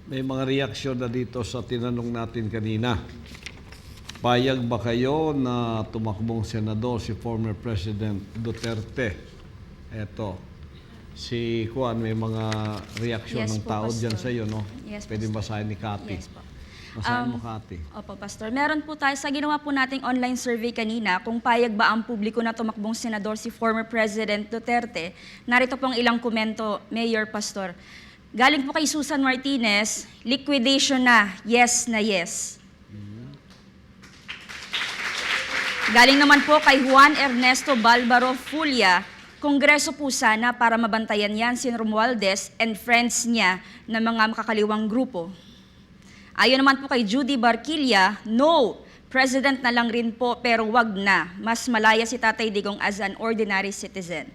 May mga reaksyon na dito sa tinanong natin kanina. Payag ba kayo na tumakbong senador si former President Duterte? Eto, si Juan, may mga reaksyon Yes ng po, tao dyan Pastor. sa iyo, no? Yes, Pwede Pastor. basahin ni Cathy. Yes po. Basahin mo, Cathy. Opo, Pastor. Meron po tayo, sa ginawa po nating online survey kanina, kung payag ba ang publiko na tumakbong senador si former President Duterte, narito pong ilang komento, Mayor, Pastor. Galing po kay Susan Martinez, liquidation na, yes na yes. Galing naman po kay Juan Ernesto Balbaro Fulia, Kongreso po sana para mabantayan yan si Romualdez and friends niya na mga makakaliwang grupo. Ayon naman po kay Judy Barquilla, no, President na lang rin po pero wag na. Mas malaya si Tatay Digong as an ordinary citizen.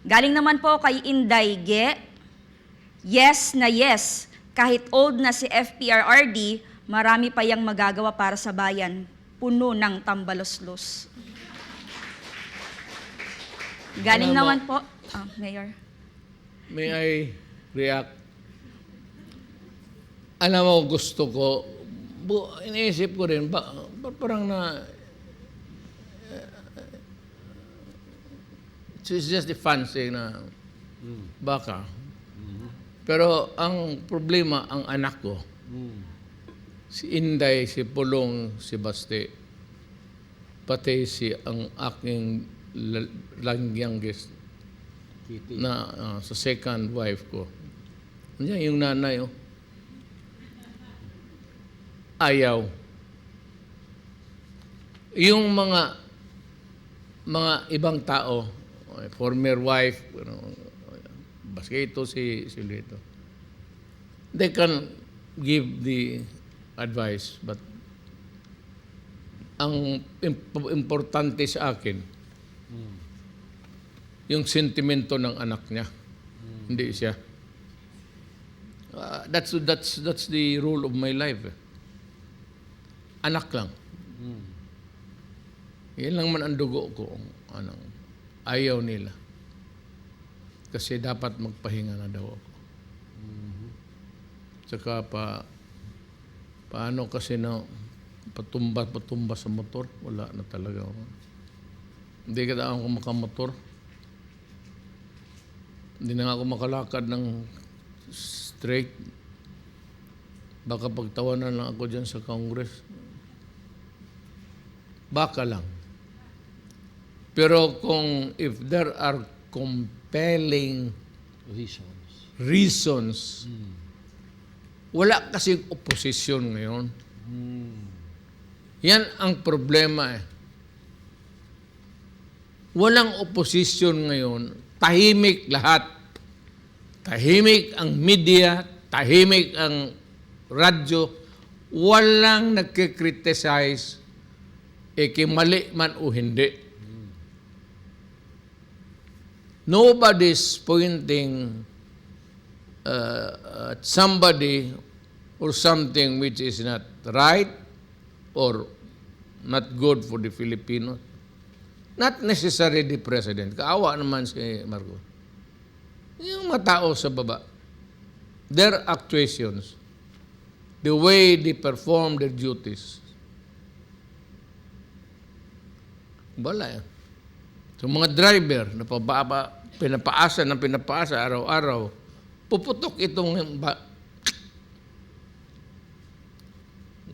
Galing naman po kay Inday Ge, yes na yes. Kahit old na si FPRRD, marami pa yang magagawa para sa bayan. Puno ng tambaloslos. Galing naman po, Mayor. May I react? Alam mo, gusto ko, iniisip ko rin, parang na, it's just a fancy na baka. Pero ang problema, ang anak ko, si Inday, si Pulong, si Basti, pati si ang aking youngest na sa second wife ko. Nandiyan yung nanay, oh. Ayaw. Yung mga ibang tao, former wife, baski ito si Lito, they can give the advice, but ang importante sa akin, yung sentimento ng anak niya, hindi siya. That's the rule of my life. Anak lang. Yan lang man ang dugo ko. Ayaw nila. Kasi dapat magpahinga na daw ako. Tsaka paano kasi na patumba sa motor, wala na talaga ako. Hindi ka ako makamotor. Hindi na ako makalakad ng straight. Baka pagtawanan lang ako dyan sa Congress. Baka lang. Pero if there are compelling reasons, wala kasing oposisyon ngayon. Yan ang problema eh. Walang oposisyon ngayon. Tahimik lahat. Tahimik ang media, tahimik ang radyo. Walang nagkikriticize mali man o hindi. Nobody's pointing at somebody or something which is not right or not good for the Filipinos. Not necessarily the President. Kaawa naman si Marcos. Yung mga tao sa baba, their actuations, the way they perform their duties, wala yan. So mga driver na pinapaasa araw-araw, puputok itong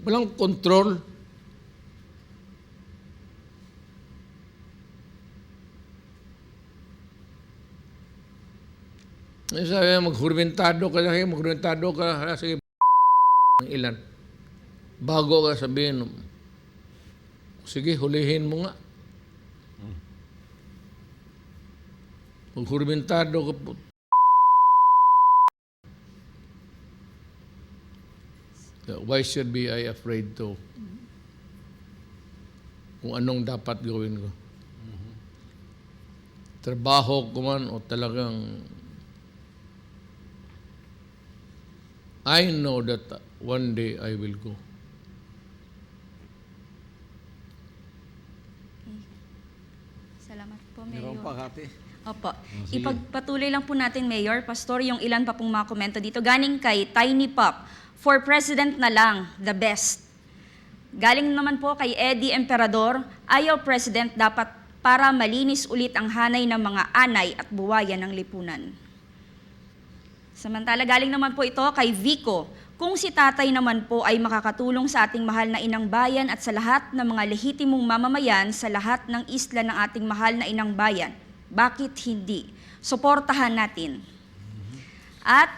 walang control. Sabi, maghurmentado ka, sige, ilan. Bago ka sabihin, sige, hulihin mo nga. Maghurmentado ka po. Why should be I afraid to? Kung anong dapat gawin ko. Trabaho ko man o talagang I know that one day I will go. Salamat po, Meron Mayor. pa, Cathy? Opo. Sige. Ipagpatuloy lang po natin, Mayor, Pastor, yung ilan pa pong mga komento dito. Galing kay Tiny Pop. For President na lang, the best. Galing naman po kay Eddie Emperador, ayaw President dapat para malinis ulit ang hanay ng mga anay at buwayan ng lipunan. Samantala, galing naman po ito kay Vico. Kung si tatay naman po ay makakatulong sa ating mahal na inang bayan at sa lahat ng mga lehitimong mamamayan sa lahat ng isla ng ating mahal na inang bayan, bakit hindi? Suportahan natin. At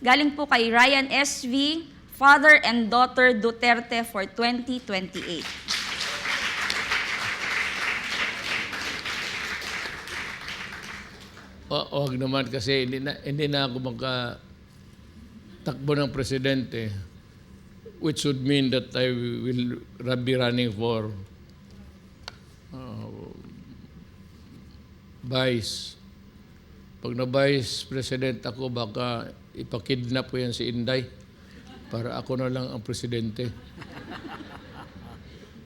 galing po kay Ryan SV, Father and Daughter Duterte for 2028. Wag naman kasi hindi na ako takbo ng presidente, which would mean that I will be running for vice. Pag na-vice president ako, baka ipakidnap ko yan si Inday para ako na lang ang presidente.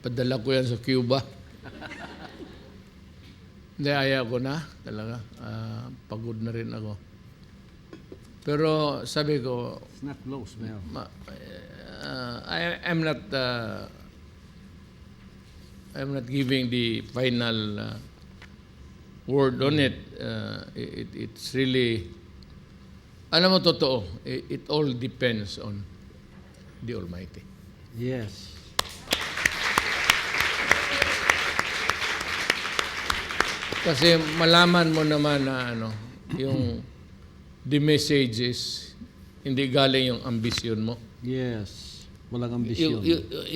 Padala ko yan sa Cuba. Hindi, ayaw ko na talaga. Pagod na rin ako. Pero sabi ko, It's not close, Mayor. I'm not giving the final word on it. It's really, alam mo totoo, it all depends on the Almighty. Yes. Kasi malaman mo naman na yung the messages hindi galing yung ambisyon mo. Yes. Walang ambisyon. Just to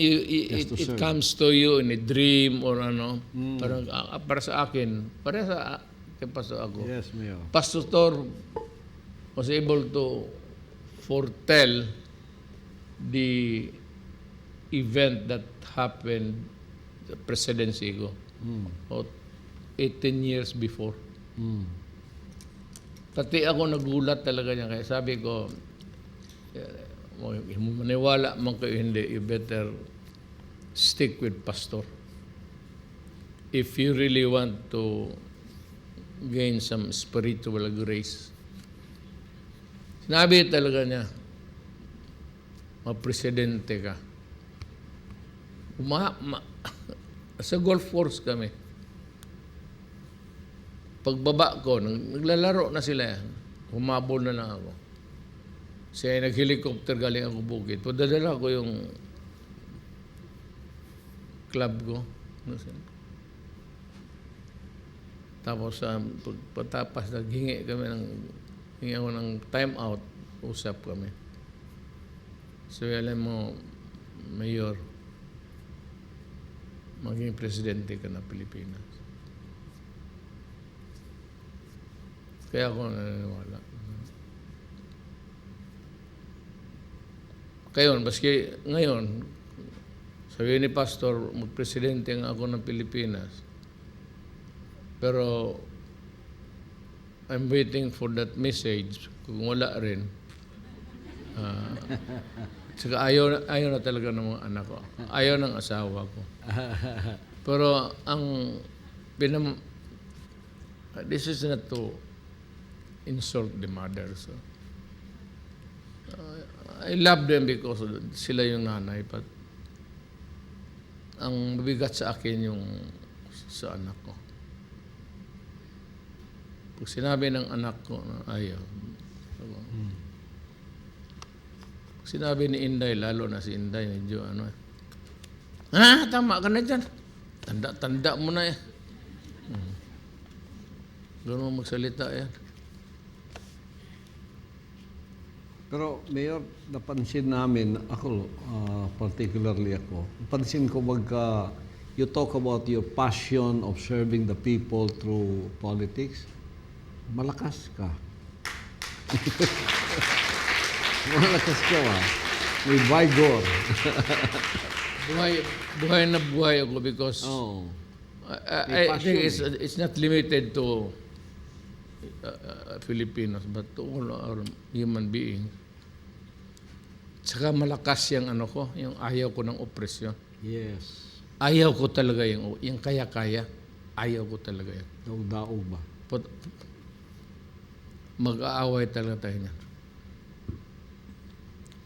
It serve. comes to you in a dream or parang para sa akin, para sa kay Pastor ako. Yes, Mayor. Pastor Tor was able to foretell the event that happened the presidency ko. About 18 years before. Pati ako nagulat talaga niya. Kaya sabi ko, maniwala man kayo hindi, you better stick with Pastor. If you really want to gain some spiritual grace. Sinabi talaga niya, presidente ka. Sa golf course kami. Pagbaba ko, naglalaro na sila. Humabol na lang ako. Siya ay nag-helicopter galing ako bukid. Padadala ko yung club ko. Tapos pagpatapas, hingi ako ng time out. Usap kami. So alam mo, Mayor, maging presidente ka na Pilipinas. Kaya ako naniniwala. Baski ngayon, sabi ni Pastor, magpresidente nga ako ng Pilipinas. Pero, I'm waiting for that message. Kung wala rin. Saka ayaw na talaga ng mga anak ko. Ayaw ng asawa ko. Pero, this is not to insult the mother. So, I love them because sila yung nanay. But ang mabigat sa akin yung sa anak ko. Pag sinabi ng anak ko na ayaw. Pag sinabi ni Inday, lalo na si Inday, medyo tama ka na dyan. Tanda mo na eh. Doon mo magsalita yan. Pero Mayor, napansin namin, ako, particularly ako, napansin ko you talk about your passion of serving the people through politics, malakas ka. Malakas ka ba? May vigor. Buhay na buhay ako because I think it's not limited to Filipinos but to all our human beings. Saka malakas yung yung ayaw ko ng opresyon. Yes. Ayaw ko talaga yung kaya-kaya. Ayaw ko talaga yan. Daog-daog ba? Mag-aaway talaga tayo niyan.